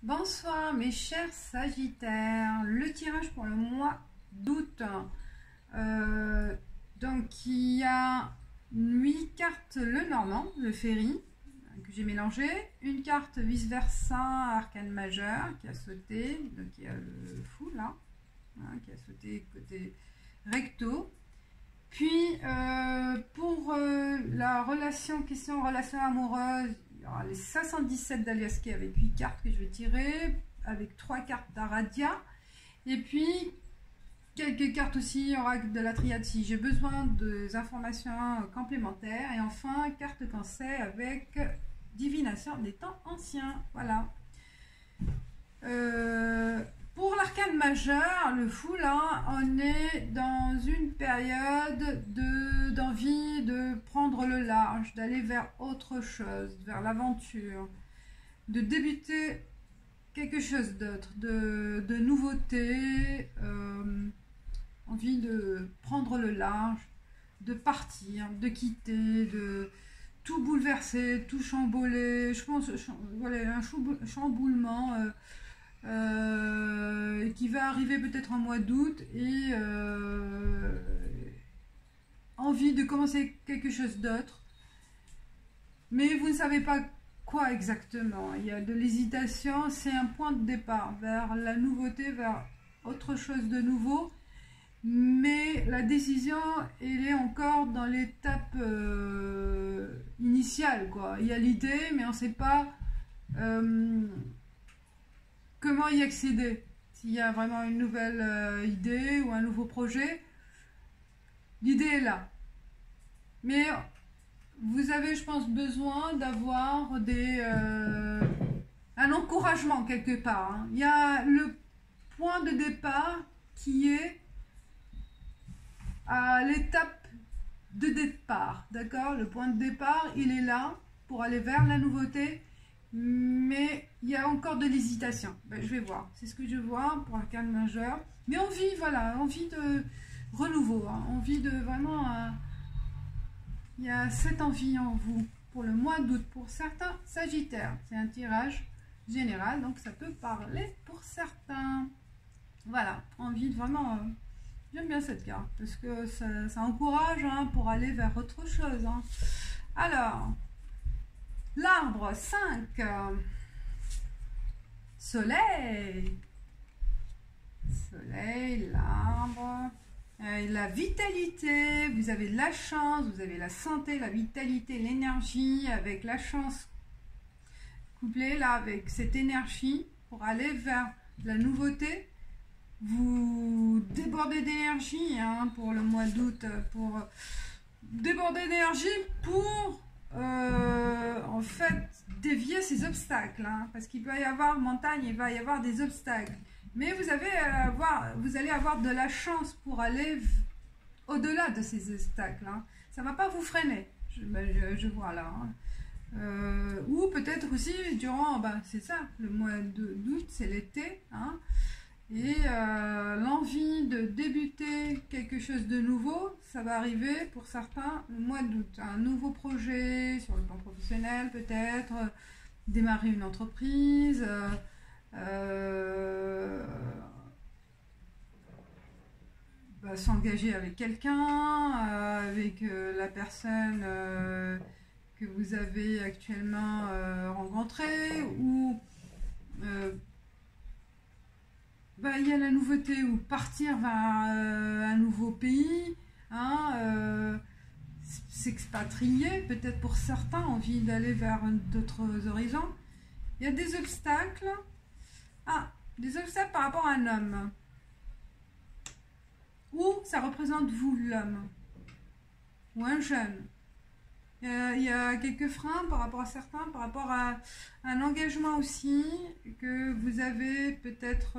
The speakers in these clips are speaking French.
Bonsoir mes chers Sagittaires, le tirage pour le mois d'août. Donc il y a 8 cartes le normand, le ferry, que j'ai mélangé, une carte vice-versa, arcane majeur qui a sauté, donc il y a le fou là, hein, qui a sauté côté recto. Puis pour la question relation amoureuse, il y aura les 517 d'Aliaské avec 8 cartes que je vais tirer, avec 3 cartes d'Aradia. Et puis quelques cartes aussi, il y aura de la triade si j'ai besoin d'informations complémentaires. Et enfin, carte cancer avec divination des temps anciens. Voilà. Pour l'arcane majeur, le fou là, on est dans une période d'envie de prendre le large, d'aller vers autre chose, vers l'aventure, de débuter quelque chose d'autre, de nouveauté, envie de prendre le large, de partir, de quitter, de tout bouleverser, tout chambouler. Je pense voilà, un chamboulement qui va arriver peut-être en mois d'août et envie de commencer quelque chose d'autre, mais vous ne savez pas quoi exactement. Il y a de l'hésitation, c'est un point de départ vers la nouveauté, vers autre chose de nouveau, mais la décision elle est encore dans l'étape initiale quoi. Il y a l'idée mais on ne sait pas comment y accéder. S'il y a vraiment une nouvelle idée ou un nouveau projet, l'idée est là. Mais vous avez, je pense, besoin d'avoir un encouragement quelque part. Hein. Il y a le point de départ qui est à l'étape de départ. D'accord? Le point de départ, il est là pour aller vers la nouveauté. Mais il y a encore de l'hésitation. Ben, je vais voir. C'est ce que je vois pour l'arcane majeur. Mais envie, voilà, envie de renouveau. Hein, envie de vraiment... il y a cette envie en vous pour le mois d'août pour certains Sagittaires. C'est un tirage général, donc ça peut parler pour certains. Voilà, envie de vraiment... j'aime bien cette carte parce que ça encourage hein, pour aller vers autre chose. Hein. Alors... l'arbre 5, soleil, l'arbre, la vitalité, vous avez la chance, vous avez la santé, la vitalité, l'énergie, avec la chance couplée là avec cette énergie pour aller vers la nouveauté. Vous débordez d'énergie hein, pour le mois d'août, pour déborder d'énergie pour... en fait dévier ces obstacles hein, parce qu'il peut y avoir montagne, il va y avoir des obstacles, mais vous allez avoir de la chance pour aller au-delà de ces obstacles hein. Ça va pas vous freiner, je vois là hein. Ou peut-être aussi durant c'est ça, le mois d'août c'est l'été hein. Et l'envie de débuter quelque chose de nouveau, ça va arriver pour certains le mois d'août. Un nouveau projet sur le plan professionnel peut-être, démarrer une entreprise, s'engager avec quelqu'un, avec la personne que vous avez actuellement rencontrée, ou... il y a la nouveauté ou partir vers un nouveau pays, hein, s'expatrier, peut-être pour certains, envie d'aller vers d'autres horizons. Il y a des obstacles. Des obstacles par rapport à un homme. Ou ça représente vous, l'homme. Ou un jeune. Il y a quelques freins par rapport à certains, par rapport à un engagement aussi, que vous avez peut-être...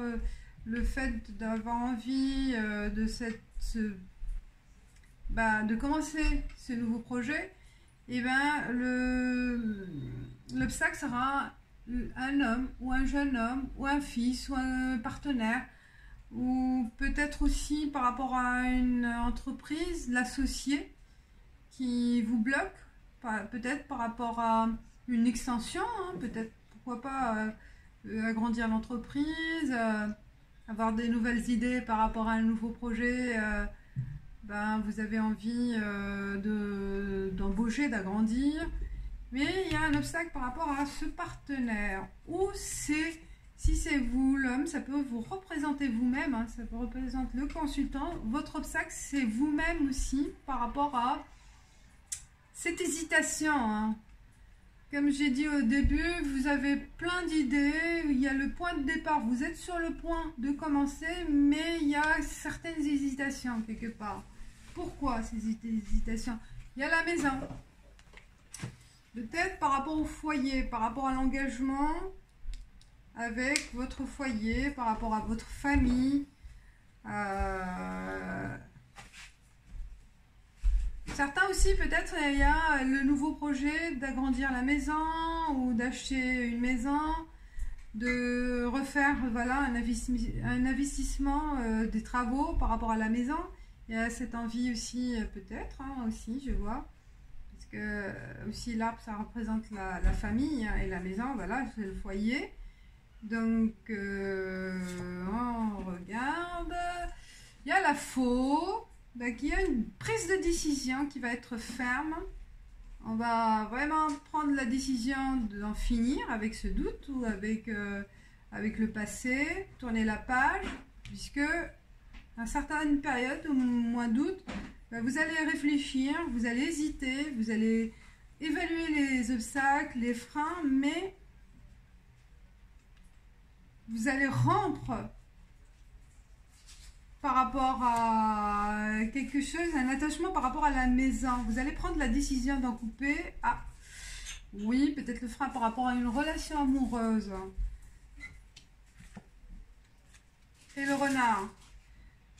le fait d'avoir envie de commencer ce nouveau projet, et l'obstacle sera un homme ou un jeune homme ou un fils ou un partenaire, ou peut-être aussi par rapport à une entreprise, l'associé qui vous bloque, peut-être par rapport à une extension, hein, peut-être pourquoi pas agrandir l'entreprise, avoir des nouvelles idées par rapport à un nouveau projet, ben, vous avez envie d'embaucher, d'agrandir. Mais il y a un obstacle par rapport à ce partenaire. Ou c'est, si c'est vous, l'homme, ça peut vous représenter vous-même, hein, ça peut représenter le consultant. Votre obstacle, c'est vous-même aussi par rapport à cette hésitation. Hein. Comme j'ai dit au début, vous avez plein d'idées, il y a le point de départ, vous êtes sur le point de commencer, mais il y a certaines hésitations quelque part. Pourquoi ces hésitations? Il y a la maison. Peut-être par rapport au foyer, par rapport à l'engagement avec votre foyer, par rapport à votre famille. Certains aussi, peut-être, il y a le nouveau projet d'agrandir la maison ou d'acheter une maison, de refaire voilà, un investissement des travaux par rapport à la maison. Il y a cette envie aussi, peut-être, hein, aussi, je vois. Parce que aussi l'arbre, ça représente la famille hein, et la maison, voilà, c'est le foyer. Donc, on regarde. Il y a la faux. Donc, il y a une prise de décision qui va être ferme. On va vraiment prendre la décision d'en finir avec ce doute ou avec le passé, tourner la page, puisque à une certaine période, au mois d'août, vous allez réfléchir, vous allez hésiter, vous allez évaluer les obstacles, les freins, mais vous allez rompre par rapport à quelque chose, un attachement par rapport à la maison. Vous allez prendre la décision d'en couper. Ah, oui, peut-être le frein par rapport à une relation amoureuse. Et le renard.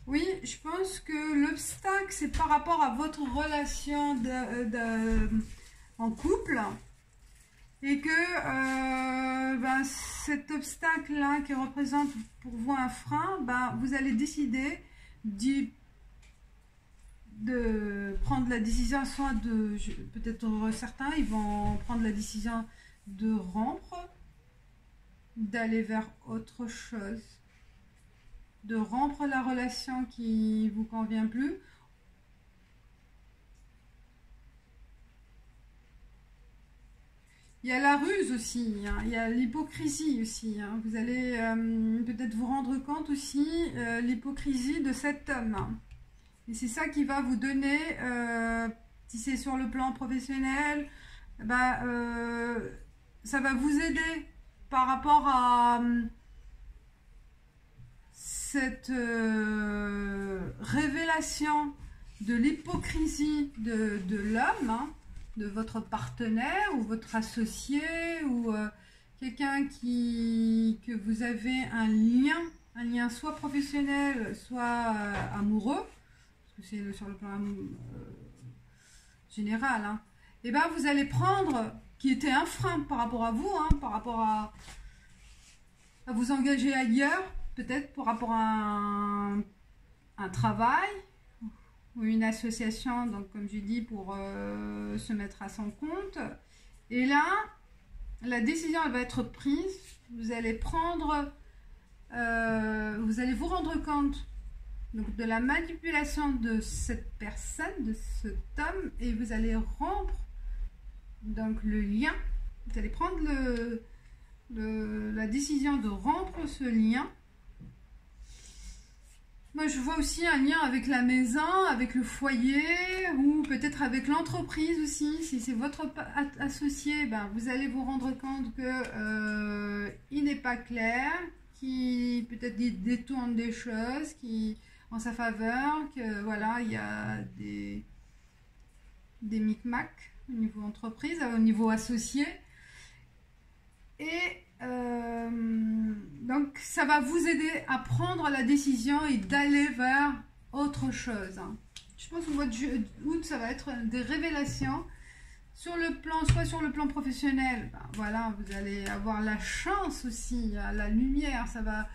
Oui, je pense que l'obstacle, c'est par rapport à votre relation en couple. Et que ben, cet obstacle-là qui représente pour vous un frein, ben, vous allez décider de prendre la décision, soit de, peut-être certains, ils vont prendre la décision de rompre, d'aller vers autre chose, de rompre la relation qui vous convient plus. Il y a la ruse aussi, hein, il y a l'hypocrisie aussi. Hein. Vous allez peut-être vous rendre compte aussi l'hypocrisie de cet homme. Hein. Et c'est ça qui va vous donner, si c'est sur le plan professionnel, bah, ça va vous aider par rapport à cette révélation de l'hypocrisie de l'homme, hein, de votre partenaire ou votre associé ou quelqu'un que vous avez un lien soit professionnel, soit amoureux, parce que c'est sur le plan général, hein, et ben vous allez prendre, qui était un frein par rapport à vous, hein, par rapport à vous engager ailleurs, peut-être par rapport à un travail, ou une association, donc comme j'ai dit, pour se mettre à son compte. Et là, la décision elle va être prise. Vous allez prendre, vous allez vous rendre compte donc, de la manipulation de cette personne, de cet homme, et vous allez rompre donc le lien. Vous allez prendre la décision de rompre ce lien. Moi, je vois aussi un lien avec la maison, avec le foyer, ou peut-être avec l'entreprise aussi. Si c'est votre associé, ben, vous allez vous rendre compte que il n'est pas clair, qu'il peut-être détourne des choses en sa faveur, que voilà, il y a des micmacs au niveau entreprise, au niveau associé. Et donc, ça va vous aider à prendre la décision et d'aller vers autre chose. Hein. Je pense qu'au mois d'août, ça va être des révélations sur le plan, soit sur le plan professionnel. Ben, voilà, vous allez avoir la chance aussi, la lumière. Ça va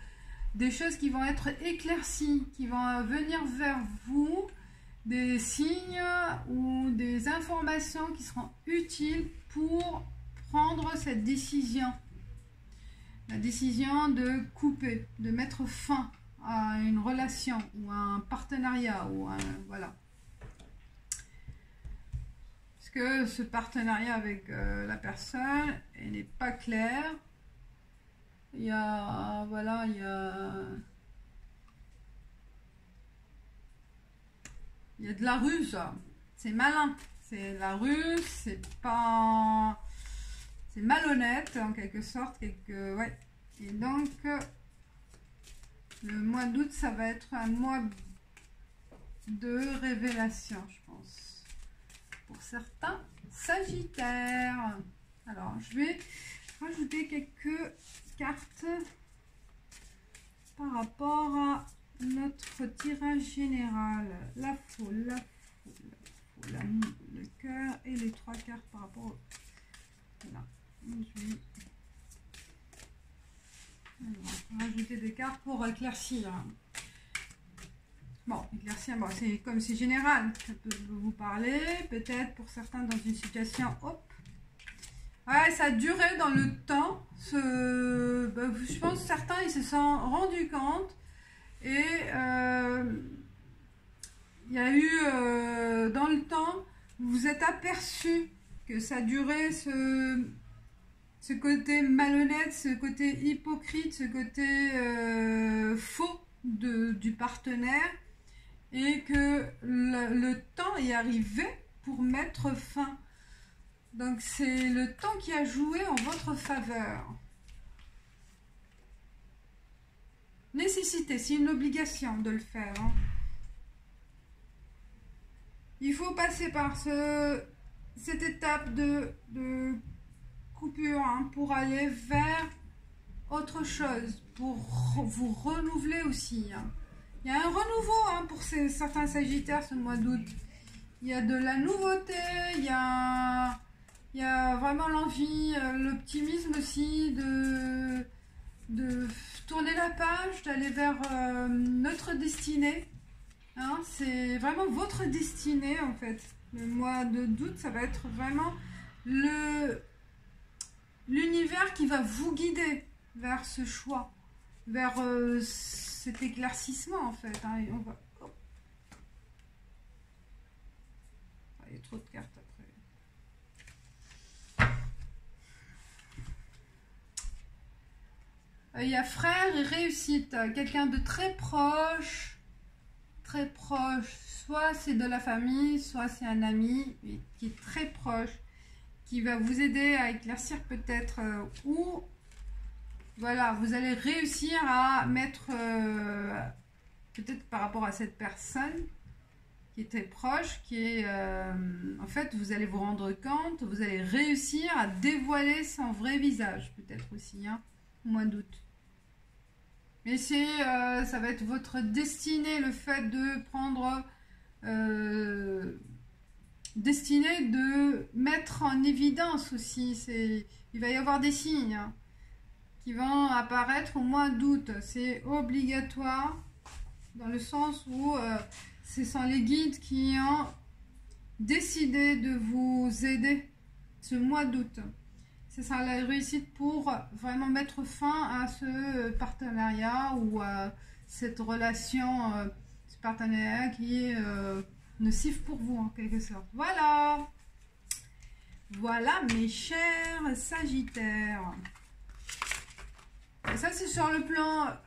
des choses qui vont être éclaircies, qui vont venir vers vous, des signes ou des informations qui seront utiles pour prendre cette décision. la décision de couper, de mettre fin à une relation ou à un partenariat ou à voilà. Parce que ce partenariat avec la personne, elle n'est pas claire. Il y a voilà, il y a de la ruse. C'est malin. C'est la ruse, c'est pas, c'est malhonnête en quelque sorte, ouais. Et donc le mois d'août, ça va être un mois de révélation, je pense, pour certains Sagittaires. Alors, je vais rajouter quelques cartes par rapport à notre tirage général. La foule, le cœur et les 3 cartes par rapport au... Voilà. Je vais rajouter des cartes pour éclaircir. Bon, éclaircir, bon, c'est comme c'est général. Ça peut vous parler, peut-être pour certains dans une situation... Hop. Ouais, ça a duré dans le temps. Je pense que certains, ils se sont rendus compte. Et il y a eu, dans le temps, vous vous êtes aperçu que ça durait ce côté malhonnête, ce côté hypocrite, ce côté faux du partenaire. Et que le temps est arrivé pour mettre fin. Donc c'est le temps qui a joué en votre faveur. Nécessité, c'est une obligation de le faire. Hein. Il faut passer par cette étape de coupure hein, pour aller vers autre chose, pour vous renouveler aussi. Hein. Il y a un renouveau hein, pour certains Sagittaires ce mois d'août. Il y a de la nouveauté, il y a vraiment l'envie, l'optimisme aussi de tourner la page, d'aller vers notre destinée. Hein, c'est vraiment votre destinée en fait. Le mois d'août, ça va être vraiment l'univers qui va vous guider vers ce choix, vers cet éclaircissement en fait. Hein, et on va... Il y a trop de cartes après. Il y a frère et réussite. Quelqu'un de très proche, soit c'est de la famille, soit c'est un ami qui est très proche, qui va vous aider à éclaircir peut-être, ou voilà, vous allez réussir à mettre, peut-être par rapport à cette personne qui est très proche, qui est, en fait, vous allez vous rendre compte, vous allez réussir à dévoiler son vrai visage, peut-être aussi, hein, au mois d'août. Mais ça va être votre destinée, le fait de prendre, destinée de mettre en évidence aussi. Il va y avoir des signes hein, qui vont apparaître au mois d'août. C'est obligatoire dans le sens où ce sont les guides qui ont décidé de vous aider ce mois d'août. Ce sera la réussite pour vraiment mettre fin à ce partenariat ou à cette relation, ce partenariat qui est nocif pour vous en quelque sorte. Voilà, voilà mes chers Sagittaires. Et ça c'est sur le plan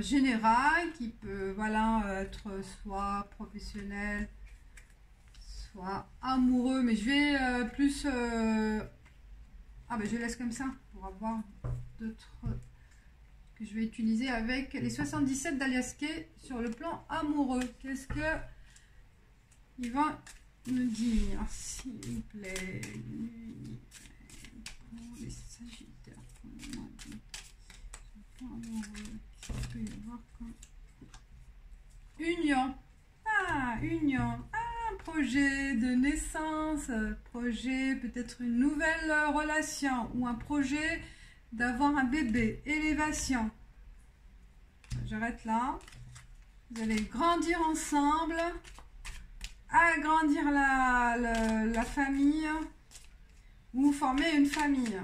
général qui peut voilà, être soit professionnel, soit amoureux. Mais je vais plus... Ah ben je laisse comme ça pour avoir d'autres que je vais utiliser avec les 77 d'Aliaské sur le plan amoureux. Qu'est-ce que il va nous dire, s'il vous plaît, pour les Sagittaires, pour le mois amoureux, qu'est-ce qu'il peut y avoir comme union. Ah, union. Projet de naissance, projet peut-être une nouvelle relation ou un projet d'avoir un bébé, élévation. J'arrête là. Vous allez grandir ensemble, agrandir la famille ou former une famille.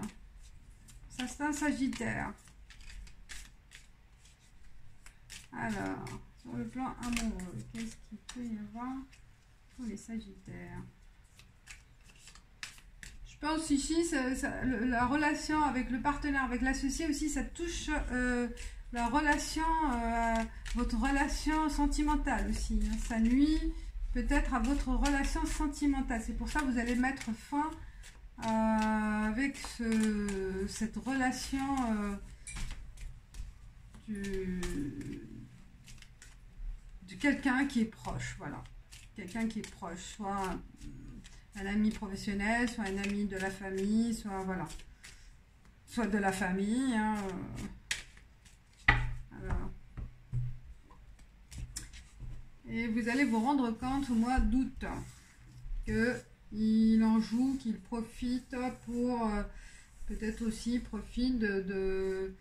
Ça c'est un Sagittaire. Alors, sur le plan amoureux, qu'est-ce qu'il peut y avoir pour les Sagittaires? Je pense ici, la relation avec le partenaire, avec l'associé aussi, ça touche la relation, votre relation sentimentale aussi. Hein. Ça nuit peut-être à votre relation sentimentale. C'est pour ça que vous allez mettre fin avec cette relation de quelqu'un qui est proche, voilà. Quelqu'un qui est proche, soit un ami professionnel, soit un ami de la famille, soit voilà. Soit de la famille. Hein, alors. Et vous allez vous rendre compte au mois d'août qu'il en joue, qu'il profite pour peut-être aussi profite de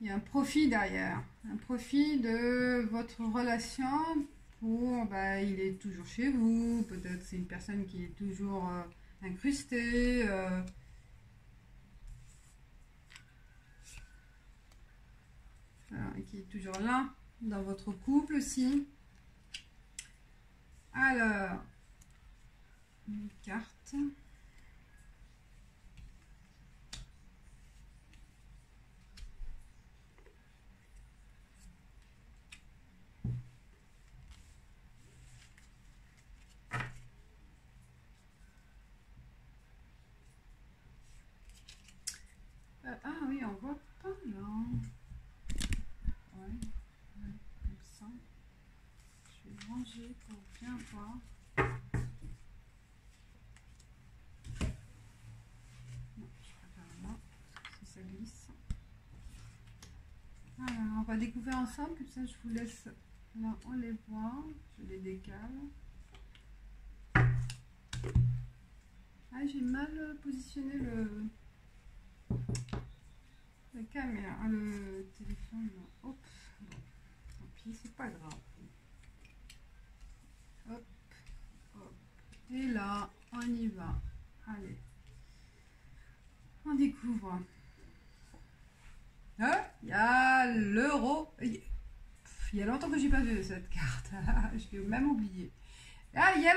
il y a un profit derrière, un profit de votre relation pour, il est toujours chez vous, peut-être c'est une personne qui est toujours incrustée, qui est toujours là, dans votre couple aussi. Alors, une carte. Ah oui, on voit pas là. Ouais, comme ça. Je vais ranger pour bien voir. Non, je préfère là, parce que ça glisse. Alors, on va découvrir ensemble, comme ça je vous laisse. Là, on les voit. Je les décale. Ah, j'ai mal positionné la caméra, le téléphone. Hop, bon, tant pis, c'est pas grave. Hop, hop. Et là, on y va. Allez, on découvre. Hein? Il y a l'euro. Il y a longtemps que j'ai pas vu cette carte. Je l'ai même oublié. Ah, il y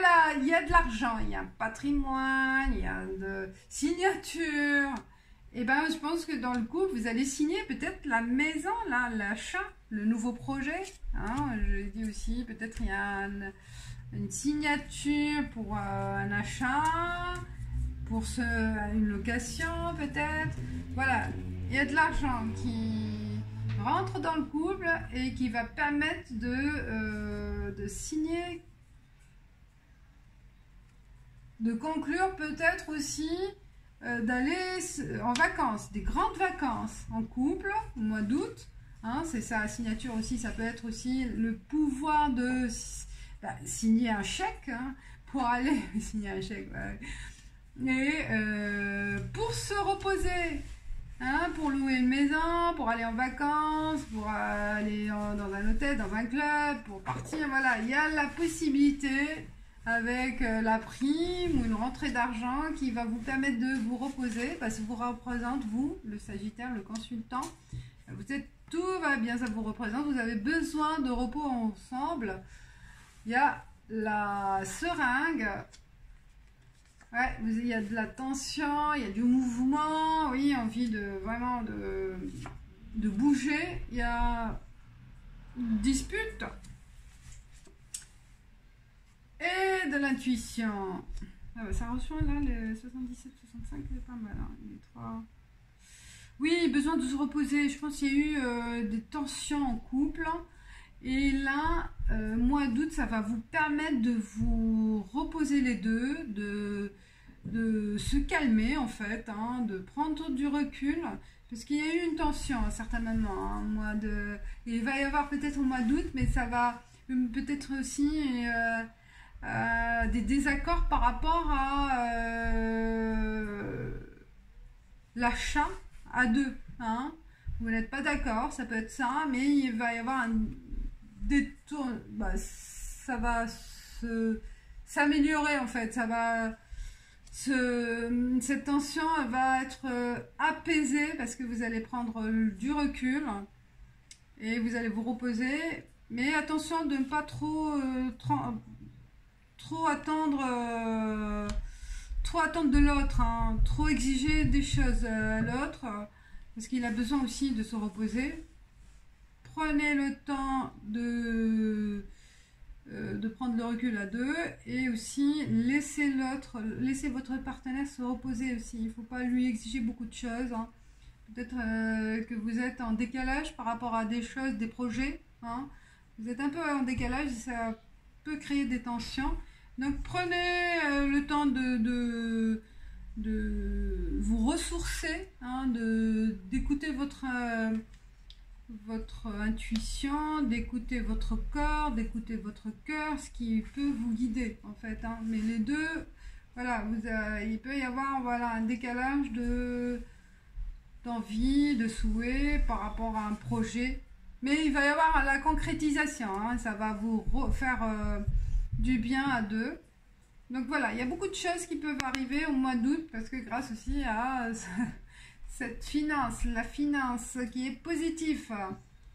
a de l'argent, il y a un patrimoine, il y a de signature. Et ben, je pense que dans le couple, vous allez signer peut-être la maison, là, l'achat, le nouveau projet. Hein, je dis aussi, peut-être il y a une signature pour un achat, pour une location, peut-être. Voilà, il y a de l'argent qui rentre dans le couple et qui va permettre de signer, de conclure peut-être aussi d'aller en vacances, des grandes vacances en couple au mois d'août. Hein, c'est ça, la signature aussi, ça peut être aussi le pouvoir de signer un chèque hein, pour aller signer un chèque. Ouais. Et pour se reposer, hein, pour louer une maison, pour aller en vacances, pour aller dans un hôtel, dans un club, pour partir, voilà, il y a la possibilité avec la prime ou une rentrée d'argent qui va vous permettre de vous reposer parce que vous représente, vous, le Sagittaire, le consultant, vous êtes, tout va bien, ça vous représente, vous avez besoin de repos ensemble. Il y a la seringue, ouais, il y a de la tension, il y a du mouvement, oui, envie de vraiment de bouger, il y a une dispute. Et de l'intuition. Ah bah ça rejoint là le 77-65, c'est pas mal. Hein. Les 3. Oui, besoin de se reposer. Je pense qu'il y a eu des tensions en couple. Et là, mois d'août, ça va vous permettre de vous reposer les deux, de se calmer en fait, hein, de prendre du recul. Parce qu'il y a eu une tension à certains moments. Hein, il va y avoir peut-être au mois d'août, mais ça va peut-être aussi... des désaccords par rapport à l'achat à deux. Hein. Vous n'êtes pas d'accord, ça peut être ça, mais il va y avoir un détour. Ça va s'améliorer en fait. Ça va cette tension va être apaisée parce que vous allez prendre du recul. et vous allez vous reposer. Mais attention de ne pas trop attendre. Trop attendre de l'autre, hein, trop exiger des choses à l'autre, parce qu'il a besoin aussi de se reposer. Prenez le temps de prendre le recul à deux, et aussi laissez votre partenaire se reposer aussi. Il ne faut pas lui exiger beaucoup de choses, hein. Peut-être que vous êtes en décalage par rapport à des choses, des projets, hein. Vous êtes un peu en décalage et ça peut créer des tensions. Donc prenez le temps de vous ressourcer, hein, d'écouter votre intuition, d'écouter votre corps, d'écouter votre cœur, ce qui peut vous guider en fait, hein. Mais les deux, voilà, il peut y avoir, voilà, un décalage d'envie, de souhait par rapport à un projet. Mais il va y avoir la concrétisation, hein, ça va vous faire du bien à deux. Donc voilà, il y a beaucoup de choses qui peuvent arriver au mois d'août, parce que grâce aussi à cette finance, la finance qui est positive,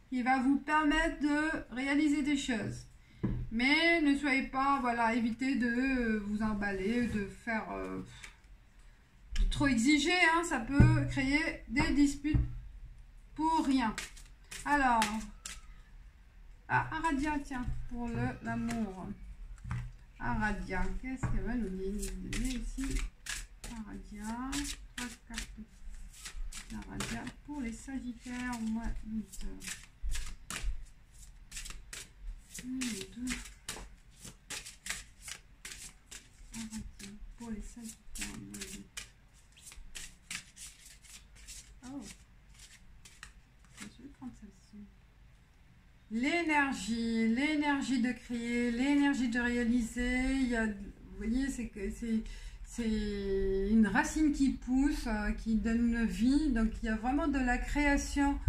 qui va vous permettre de réaliser des choses. Mais ne soyez pas, voilà, évitez de vous emballer, de faire de trop exiger, hein, ça peut créer des disputes pour rien. Alors, Aradia, tiens, pour l'amour. Aradia, qu'est-ce qu'elle va nous donner ici? Aradia, 3 cartes. Aradia pour les Sagittaires au mois d'août. 1 et 2. Aradia pour les Sagittaires au mois d'août. Oh, je vais prendre celle-ci. L'énergie de créer, l'énergie de réaliser. Vous voyez, c'est une racine qui pousse, qui donne une vie. Donc il y a vraiment de la création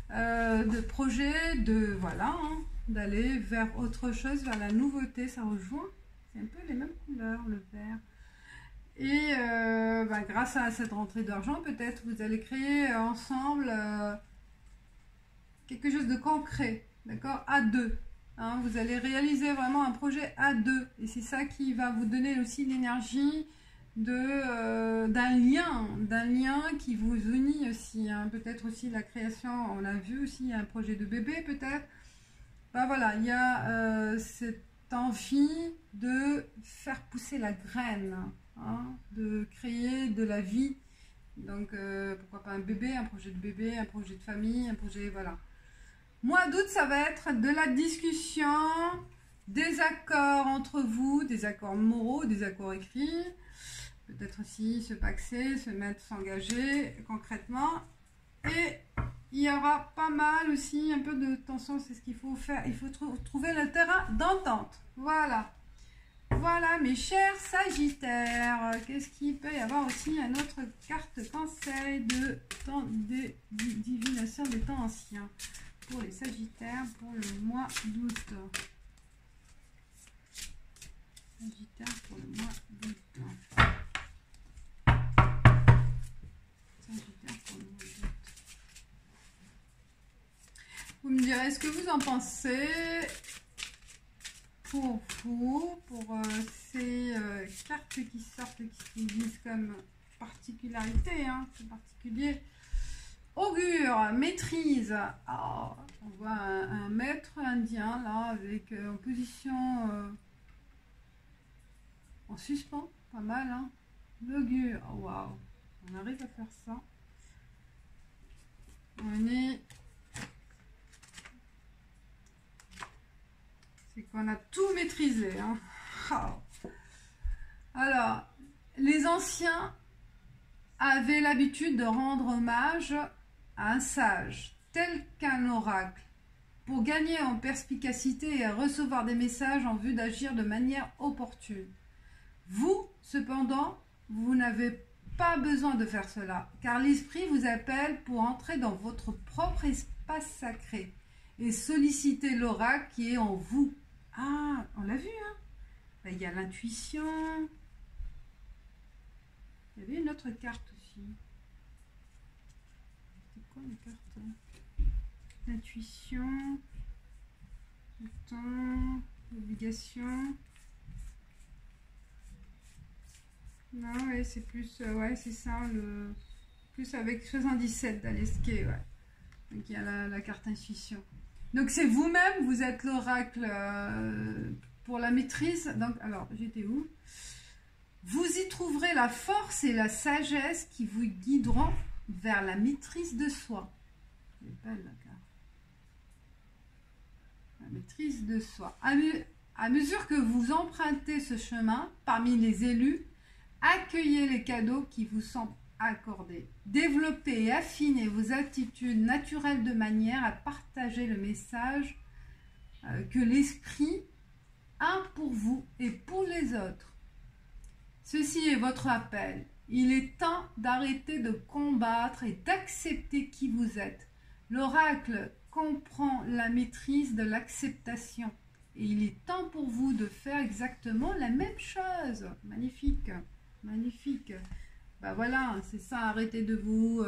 de projets, voilà, hein, d'aller vers autre chose, vers la nouveauté. Ça rejoint, c'est un peu les mêmes couleurs, le vert. Et grâce à cette rentrée d'argent, peut-être vous allez créer ensemble quelque chose de concret. D'accord, à deux, hein, vous allez réaliser vraiment un projet à deux, et c'est ça qui va vous donner aussi l'énergie d'un lien qui vous unit aussi, hein. Peut-être aussi la création, on a vu aussi un projet de bébé peut-être. Voilà, il y a cette envie de faire pousser la graine, hein, de créer de la vie. Donc pourquoi pas un bébé, un projet de bébé, un projet de famille, un projet, voilà. Mois d'août, ça va être de la discussion, des accords entre vous, des accords moraux, des accords écrits. Peut-être aussi se paxer, s'engager concrètement. Et il y aura pas mal aussi, un peu de tension, c'est ce qu'il faut faire. Il faut trouver le terrain d'entente. Voilà. Voilà, mes chers Sagittaires. Qu'est-ce qu'il peut y avoir aussi? Un autre carte conseil de divination des temps anciens. Pour les Sagittaires, pour le mois d'août. Sagittaire pour le mois d'août. Sagittaire pour le mois d'août. Vous me direz ce que vous en pensez pour vous, pour ces cartes qui sortent, qui disent comme particularité, hein, c'est particulier. Augure, maîtrise. Oh, on voit un maître indien là, avec en position en suspens, pas mal, hein. L'augure, oh, waouh, on arrive à faire ça. On est. C'est qu'on a tout maîtrisé, hein. Oh. Alors, les anciens avaient l'habitude de rendre hommage à un sage, tel qu'un oracle, pour gagner en perspicacité et recevoir des messages en vue d'agir de manière opportune. Vous, cependant, vous n'avez pas besoin de faire cela, car l'esprit vous appelle pour entrer dans votre propre espace sacré et solliciter l'oracle qui est en vous. Ah, on l'a vu, hein? Il y a l'intuition. Il y avait une autre carte aussi. C'est quoi les cartes? l'intuition, le temps, l'obligation. Non, ouais, c'est plus, ouais, c'est ça, le plus avec 77 d'Alesquet, ouais. Donc il y a la carte intuition. Donc c'est vous-même, vous êtes l'oracle pour la maîtrise. Donc, alors, j'étais où? Vous y trouverez la force et la sagesse qui vous guideront vers la maîtrise de soi. Elle est belle, la carte. La maîtrise de soi. À mesure que vous empruntez ce chemin, parmi les élus, accueillez les cadeaux qui vous sont accordés. Développez et affinez vos attitudes naturelles de manière à partager le message que l'esprit a pour vous et pour les autres. Ceci est votre appel. Il est temps d'arrêter de combattre et d'accepter qui vous êtes. L'oracle comprend la maîtrise de l'acceptation. Et il est temps pour vous de faire exactement la même chose. Magnifique, magnifique. Ben voilà, c'est ça, arrêtez de vous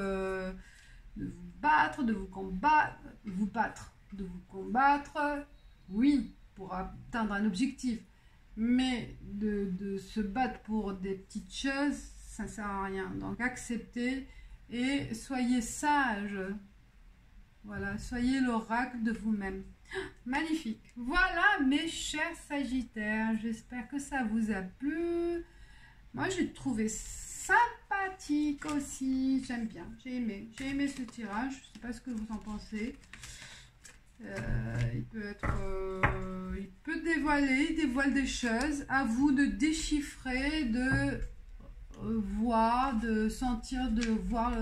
battre, de vous combattre, de vous combattre, oui, pour atteindre un objectif. Mais de se battre pour des petites choses, ça ne sert à rien. Donc acceptez et soyez sage. Voilà, soyez l'oracle de vous-même. Magnifique. Voilà mes chers Sagittaires. J'espère que ça vous a plu. Moi, j'ai trouvé sympathique aussi. J'aime bien. J'ai aimé ce tirage. Je ne sais pas ce que vous en pensez. Il peut dévoiler, il dévoile des choses. À vous de déchiffrer, de voir, de sentir, de voir,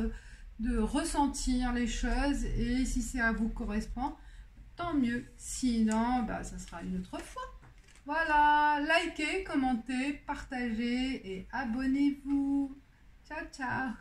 de ressentir les choses. Et si ça vous correspond, tant mieux. Sinon, bah, ça sera une autre fois. Voilà, likez, commentez, partagez et abonnez-vous. Ciao, ciao.